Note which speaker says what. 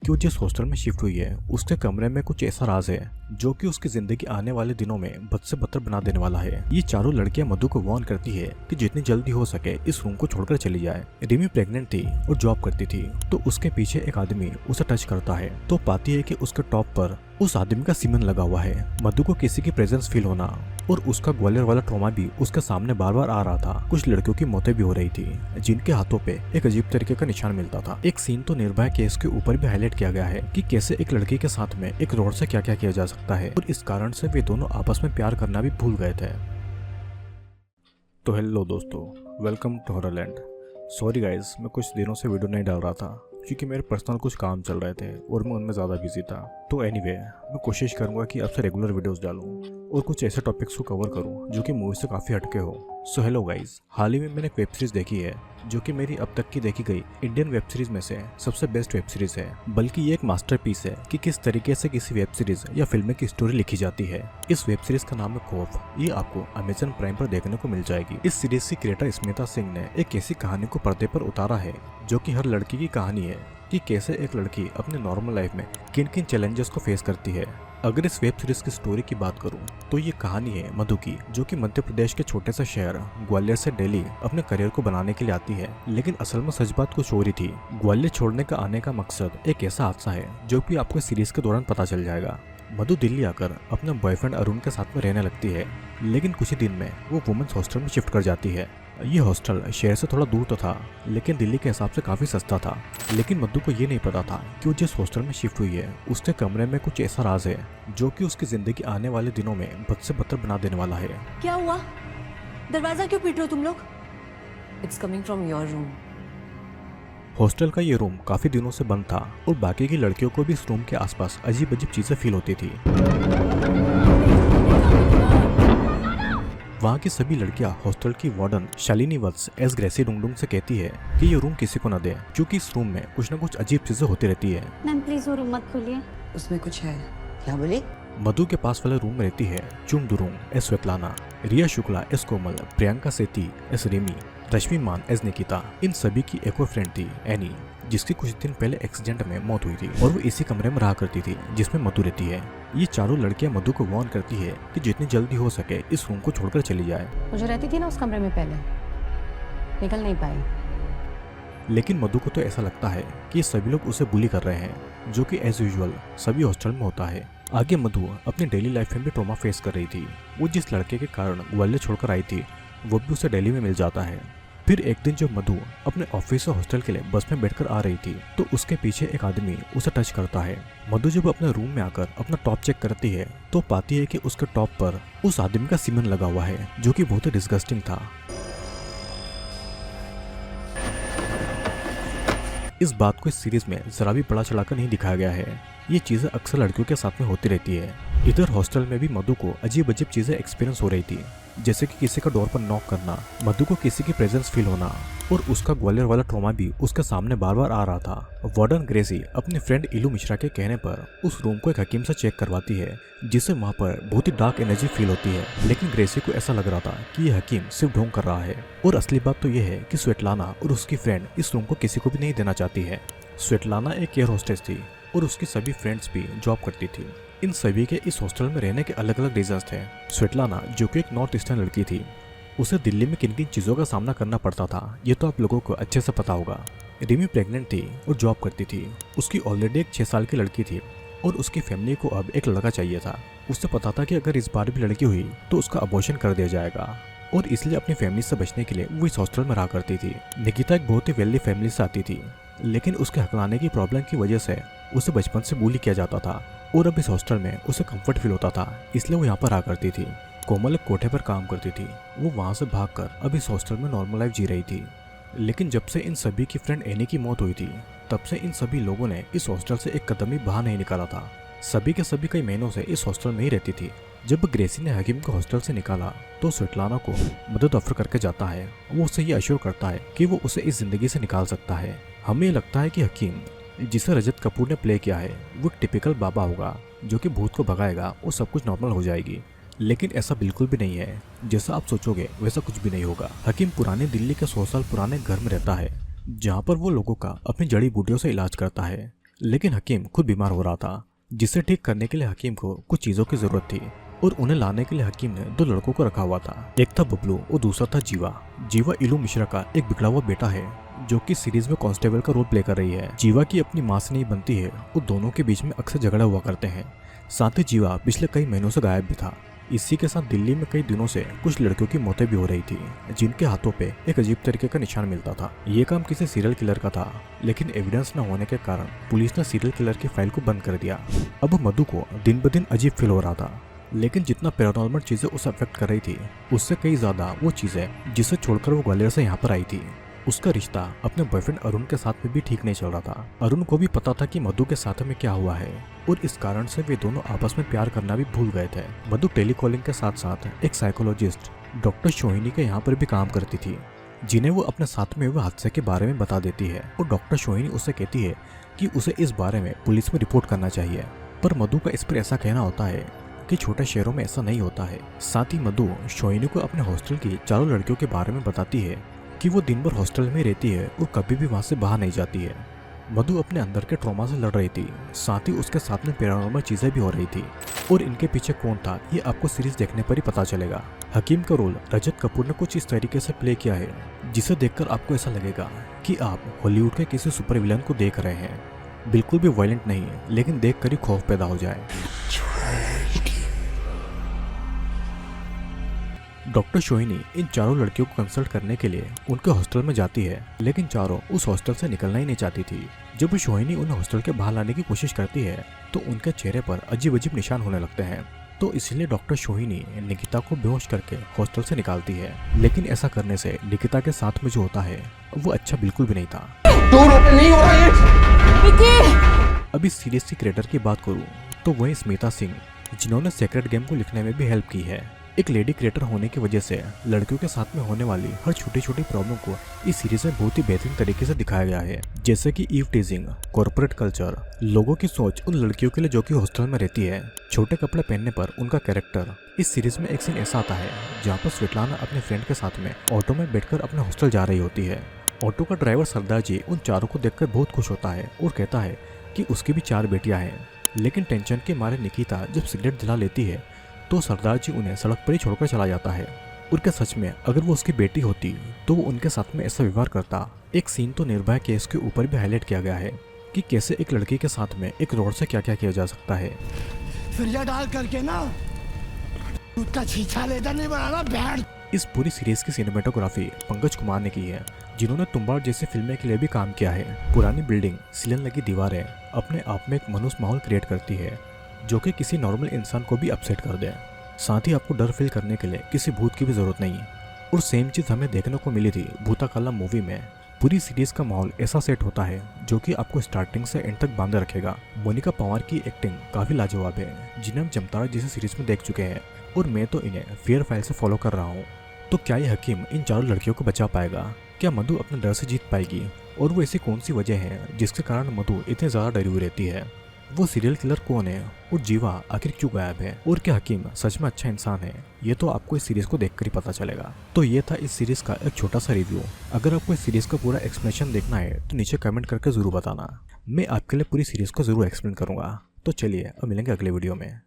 Speaker 1: कि वो जिस हॉस्टल में शिफ्ट हुई है उसके कमरे में कुछ ऐसा राज है जो कि उसकी जिंदगी आने वाले दिनों में बद से बदतर बना देने वाला है। ये चारों लड़कियां मधु को वार्न करती है कि जितनी जल्दी हो सके इस रूम को छोड़कर चली जाए। रिमी प्रेग्नेंट थी और जॉब करती थी, तो उसके पीछे एक आदमी उसे टच करता है तो पाती है कि उसके टॉप पर उस आदमी का सीमन लगा हुआ है। मधु को किसी की प्रेजेंस फील होना और उसका ग्वालियर वाला ट्रॉमा भी उसके सामने बार बार आ रहा था। कुछ लड़कियों की मौतें भी हो रही थी जिनके हाथों पे एक अजीब तरीके का निशान मिलता था। एक सीन तो निर्भया केस के ऊपर भी हाईलाइट किया गया है कि कैसे एक लड़की के साथ में एक रॉड से क्या क्या किया जा सकता है और इस कारण से वे दोनों आपस में प्यार करना भी भूल गए थे। तो हेलो दोस्तों, वेलकम टू हॉररलैंड। सॉरी गाइज, मैं कुछ दिनों से वीडियो नहीं डाल रहा था क्योंकि मेरे पर्सनल कुछ काम चल रहे थे और मैं उनमें ज़्यादा बिजी था। तो एनीवे, मैं कोशिश करूंगा कि आपसे रेगुलर वीडियोस डालूं और कुछ ऐसे टॉपिक्स को कवर करूं जो कि मूवी से काफ़ी हटके हो। सो हेलो गाइज, हाल ही में मैंने एक वेब सीरीज देखी है जो कि मेरी अब तक की देखी गई इंडियन वेब सीरीज में से सबसे बेस्ट वेब सीरीज है। बल्कि ये एक मास्टरपीस है कि किस तरीके से किसी वेब सीरीज या फिल्म की स्टोरी लिखी जाती है। इस वेब सीरीज का नाम है खौफ। ये आपको अमेजन प्राइम पर देखने को मिल जाएगी। इस सीरीज की क्रिएटर स्मिता सिंह ने एक ऐसी कहानी को पर्दे पर उतारा है जो कि हर लड़की की कहानी है कि कैसे एक लड़की अपने नॉर्मल लाइफ में किन किन चैलेंजेस को फेस करती है। अगर इस वेब सीरीज की स्टोरी की बात करूं तो ये कहानी है मधु की, जो कि मध्य प्रदेश के छोटे से शहर ग्वालियर से दिल्ली अपने करियर को बनाने के लिए आती है। लेकिन असल में सच बात कुछ और ही थी। ग्वालियर छोड़ने का आने का मकसद एक ऐसा हादसा है जो कि आपको सीरीज के दौरान पता चल जाएगा। मधु दिल्ली आकर अपने बॉयफ्रेंड अरुण के साथ में रहने लगती है, लेकिन कुछ ही दिन में वो वुमेन्स हॉस्टल में शिफ्ट कर जाती है। ये हॉस्टल शहर से थोड़ा दूर तो था, लेकिन दिल्ली के हिसाब से काफी सस्ता था। लेकिन मधु को ये नहीं पता था कि वो जिस हॉस्टल में शिफ्ट हुई है उसके कमरे में कुछ ऐसा राज है जो कि उसकी जिंदगी आने वाले दिनों में बद से बदतर बना देने वाला है।
Speaker 2: क्या हुआ? दरवाजा क्यों पीट रहे हो तुम लोग? It's coming from your room.
Speaker 1: Hostel का ये रूम काफी दिनों से बंद था और बाकी की लड़कियों को भी इस रूम के आसपास अजीब अजीब चीजें फील होती थी। वहाँ की सभी लड़कियां हॉस्टल की वार्डन शालिनी वत्स एस ग्रेसी डुंगडुंग से कहती है कि ये रूम किसी को न दे, क्योंकि इस रूम में कुछ न कुछ अजीब चीजें होती रहती है।
Speaker 3: मैम प्लीज वो रूम मत खोलिए।
Speaker 4: उसमें कुछ है। क्या बोली?
Speaker 1: मधु के पास वाले रूम में रहती है चुम दुरुंग एस स्वेतलाना, रिया शुक्ला एस कोमल, प्रियंका सेठी एस रिमी, रश्मि मान एस निकिता। इन सभी की एक और फ्रेंड थी एनी, जिसकी कुछ दिन पहले एक्सीडेंट में मौत हुई थी और वो इसी कमरे में रहा करती थी जिसमें मधु रहती है। ये चारों लड़कियां मधु को वार्न करती है कि जितनी जल्दी हो सके इस रूम को छोड़कर चली जाए।
Speaker 3: वो जो रहती थी ना उस कमरे में पहले, निकल नहीं पाई।
Speaker 1: लेकिन मधु को तो ऐसा लगता है कि सभी लोग उसे बुली कर रहे हैं, जो कि एज यूजुअल सभी हॉस्टल में होता है। आगे मधु अपनी डेली लाइफ में भी ट्रॉमा फेस कर रही थी। वो जिस लड़के के कारण ग्वालियर छोड़कर आई थी वो भी उसे दिल्ली में मिल जाता है। फिर एक दिन जब मधु अपने ऑफिस से हॉस्टल के लिए बस में बैठकर आ रही थी तो उसके पीछे एक आदमी उसे टच करता है। मधु जब अपने रूम में आकर अपना टॉप चेक करती है तो पाती है कि उसके टॉप पर उस आदमी का सीमन लगा हुआ है, जो कि बहुत ही डिस्गस्टिंग था। इस बात को इस सीरीज में जरा भी बड़ा चढ़ाकर नहीं दिखाया गया है। ये चीजें अक्सर लड़कियों के साथ में होती रहती है। इधर हॉस्टल में भी मधु को अजीब अजीब चीजें एक्सपीरियंस हो रही थी, जैसे कि किसी का डोर पर नॉक करना, मधु को किसी की प्रेजेंस फील होना और उसका ग्वालियर वाला ट्रॉमा भी उसके सामने बार बार आ रहा था। वार्डन ग्रेसी अपने फ्रेंड इलू मिश्रा के कहने पर उस रूम को एक हकीम से चेक करवाती है, जिससे वहाँ पर बहुत ही डार्क एनर्जी फील होती है। लेकिन ग्रेसी को ऐसा लग रहा था कि ये हकीम सिर्फ ढोंग कर रहा है। और असली बात तो यह है कि स्वेतलाना और उसकी फ्रेंड इस रूम को किसी को भी नहीं देना चाहती है। स्वेतलाना एक एयर होस्टेस थी और उसकी सभी फ्रेंड्स भी जॉब करती थी। इन सभी के इस हॉस्टल में रहने के अलग अलग रीजंस थे। स्वेतलाना, जो कि एक नॉर्थ ईस्टर्न लड़की थी, उसे दिल्ली में किन किन चीज़ों का सामना करना पड़ता था ये तो आप लोगों को अच्छे से पता होगा। रिमी प्रेग्नेंट थी और जॉब करती थी। उसकी ऑलरेडी एक 6 साल की लड़की थी और उसकी फैमिली को अब एक लड़का चाहिए था। उसे पता था कि अगर इस बार भी लड़की हुई तो उसका अबॉर्शन कर दिया जाएगा और इसलिए अपनी फैमिली से बचने के लिए वो इस हॉस्टल में रहा करती थी। निकिता एक बहुत ही वेल्दी फैमिली से आती थी, लेकिन उसके हकलाने की प्रॉब्लम की वजह से उसे बचपन से बुली किया जाता था और अब इस हॉस्टल में उसे कंफर्ट फील होता था, इसलिए वो यहाँ पर आ करती थी। कोमल एक कोठे पर काम करती थी। वो वहाँ से भागकर अब इस हॉस्टल में नॉर्मल लाइफ जी रही थी। लेकिन जब से इन सभी की फ्रेंड एनी की मौत हुई थी तब से इन सभी लोगों ने इस हॉस्टल से एक कदम भी बाहर नहीं निकाला था। सभी के सभी कई महीनों से इस हॉस्टल में ही रहती थी। जब ग्रेसी ने हकीम को हॉस्टल से निकाला तो स्वेतलाना को मदद ऑफर करके जाता है। वो उसे ये अश्योर करता है कि वो उसे इस जिंदगी से निकाल सकता है। हमें ये लगता है कि हकीम, जिसे रजत कपूर ने प्ले किया है, वो टिपिकल बाबा होगा जो कि भूत को भगाएगा और सब कुछ नॉर्मल हो जाएगी। लेकिन ऐसा बिल्कुल भी नहीं है। जैसा आप सोचोगे वैसा कुछ भी नहीं होगा। हकीम पुराने दिल्ली के 100 साल पुराने घर में रहता है, जहाँ पर वो लोगों का अपनी जड़ी बूटियों से इलाज करता है। लेकिन हकीम खुद बीमार हो रहा था, जिसे ठीक करने के लिए हकीम को कुछ चीजों की जरूरत थी और उन्हें लाने के लिए हकीम ने 2 लड़कों को रखा हुआ था। एक था बबलू और दूसरा था जीवा। जीवा इलू मिश्रा का एक बिगड़ा हुआ बेटा है जो कि सीरीज में कांस्टेबल का रोल प्ले कर रही है। जीवा की अपनी मां से नहीं बनती है और दोनों के बीच में अक्सर झगड़ा हुआ करते हैं। साथ ही जीवा पिछले कई महीनों से गायब भी था। इसी के साथ दिल्ली में कई दिनों से कुछ लड़कियों की मौतें भी हो रही थी, जिनके हाथों पे एक अजीब तरीके का निशान मिलता था। ये काम किसी सीरियल किलर का था, लेकिन एविडेंस न होने के कारण पुलिस ने सीरियल किलर की फाइल को बंद कर दिया। अब मधु को दिन ब दिन अजीब फील हो रहा था, लेकिन जितना पैरानॉर्मल चीजें उसे अफेक्ट कर रही थी, उससे कई ज्यादा वो चीजें जिसे छोड़कर वो ग्वालियर से यहाँ पर आई थी। उसका रिश्ता अपने बॉयफ्रेंड अरुण के साथ में भी ठीक नहीं चल रहा था। अरुण को भी पता था कि मधु के साथ में क्या हुआ है और इस कारण से वे दोनों आपस में प्यार करना भी भूल गए थे। मधु टेलीकॉलिंग के साथ साथ एक साइकोलॉजिस्ट डॉक्टर सोहिनी के यहाँ पर भी काम करती थी, जिन्हें वो अपने साथ में हुए हादसे के बारे में बता देती है और डॉक्टर सोहिनी उसे कहती है कि उसे इस बारे में पुलिस में रिपोर्ट करना चाहिए। पर मधु का इस पर ऐसा कहना होता है कि छोटे शहरों में ऐसा नहीं होता है। साथ ही मधु सोहिनी को अपने हॉस्टल की 4 लड़कियों के बारे में बताती है कि वो दिन भर हॉस्टल में रहती है और कभी भी वहां से बाहर नहीं जाती है। मधु अपने अंदर के ट्रॉमा से लड़ रही थी, साथ ही उसके साथ में पैरानॉर्मल चीजें भी हो रही थी और इनके पीछे कौन था ये आपको सीरीज देखने पर ही पता चलेगा। हकीम का रोल रजत कपूर ने कुछ इस तरीके से प्ले किया है जिसे देखकर आपको ऐसा लगेगा कि आप हॉलीवुड के किसी सुपर विलन को देख रहे हैं। बिल्कुल भी वायलेंट नहीं, लेकिन देखकर ही खौफ पैदा हो जाए। डॉक्टर सोहिनी इन 4 लड़कियों को कंसल्ट करने के लिए उनके हॉस्टल में जाती है, लेकिन चारों उस हॉस्टल से निकलना ही नहीं चाहती थी। जब सोहिनी उन्हें हॉस्टल के बाहर लाने की कोशिश करती है तो उनके चेहरे पर अजीब अजीब निशान होने लगते हैं, तो इसलिए डॉक्टर सोहिनी निकिता को बेहोश करके हॉस्टल से निकालती है। लेकिन ऐसा करने से निकिता के साथ में जो होता है वो अच्छा बिल्कुल भी नहीं था। अब इस सीरीज की क्रिएटर की बात करूँ तो वही स्मिता सिंह, जिन्होंने सेक्रेट गेम को लिखने में भी हेल्प की है। एक लेडी क्रिएटर होने की वजह से लड़कियों के साथ में होने वाली हर छोटी छोटी प्रॉब्लम को इस सीरीज में बहुत ही बेहतरीन तरीके से दिखाया गया है, जैसे कि ईव टीजिंग, कॉर्पोरेट कल्चर, लोगों की सोच उन लड़कियों के लिए जो कि हॉस्टल में रहती है, छोटे कपड़े पहनने पर उनका कैरेक्टर। इस सीरीज में एक सीन ऐसा आता है जहाँ पर स्वेटलाना अपने फ्रेंड के साथ में ऑटो में बैठकर अपने हॉस्टल जा रही होती है। ऑटो का ड्राइवर सरदार जी उन चारों को देखकर बहुत खुश होता है और कहता है कि उसकी भी 4 बेटियां हैं। लेकिन टेंशन के मारे निकिता जब सिगरेट जला लेती है तो सरदार जी उन्हें सड़क पर ही छोड़कर चला जाता है। और क्या सच में अगर वो उसकी बेटी होती तो वो उनके साथ में ऐसा व्यवहार करता। एक सीन तो निर्भया केस के ऊपर भी हाईलाइट किया गया है कि कैसे एक लड़की के साथ में एक रोड से क्या क्या किया जा सकता है।
Speaker 5: फिर डाल करके ना दूध का छीछा लेकर नहीं बनाना बैठ।
Speaker 1: इस पूरी सीरीज की सिनेमेटोग्राफी पंकज कुमार ने की है, जिन्होंने तुम्बाड़ जैसी फिल्में के लिए भी काम किया है। पुरानी बिल्डिंग, सीलन लगी दीवारें अपने आप में एक मनुष्य माहौल क्रिएट करती है जो कि किसी नॉर्मल इंसान को भी अपसेट कर दे। साथ ही आपको डर फील करने के लिए किसी भूत की भी जरूरत नहीं। और सेम चीज हमें देखने को मिली थी भूताकाला मूवी में। पूरी सीरीज का माहौल ऐसा सेट होता है जो कि आपको स्टार्टिंग से एंड तक बांधे रखेगा। मोनिका पंवार की एक्टिंग काफी लाजवाब है, जिन्हें हम जमतारा जैसी सीरीज में देख चुके हैं और मैं तो इन्हें फेयर फाइल से फॉलो कर रहा हूँ। तो क्या ये हकीम इन 4 लड़कियों को बचा पाएगा? क्या मधु अपने डर से जीत पाएगी? और वो ऐसी कौन सी वजह है जिसके कारण मधु इतने ज्यादा डरी हुई रहती है? वो सीरियल किलर कौन है और जीवा आखिर क्यों गायब है? और क्या हकीम सच में अच्छा इंसान है? ये तो आपको इस सीरीज को देखकर ही पता चलेगा। तो ये था इस सीरीज का एक छोटा सा रिव्यू। अगर आपको इस सीरीज का पूरा एक्सप्लेनेशन देखना है तो नीचे कमेंट करके जरूर बताना, मैं आपके लिए पूरी सीरीज को जरूर एक्सप्लेन करूंगा। तो चलिए अब मिलेंगे अगले वीडियो में।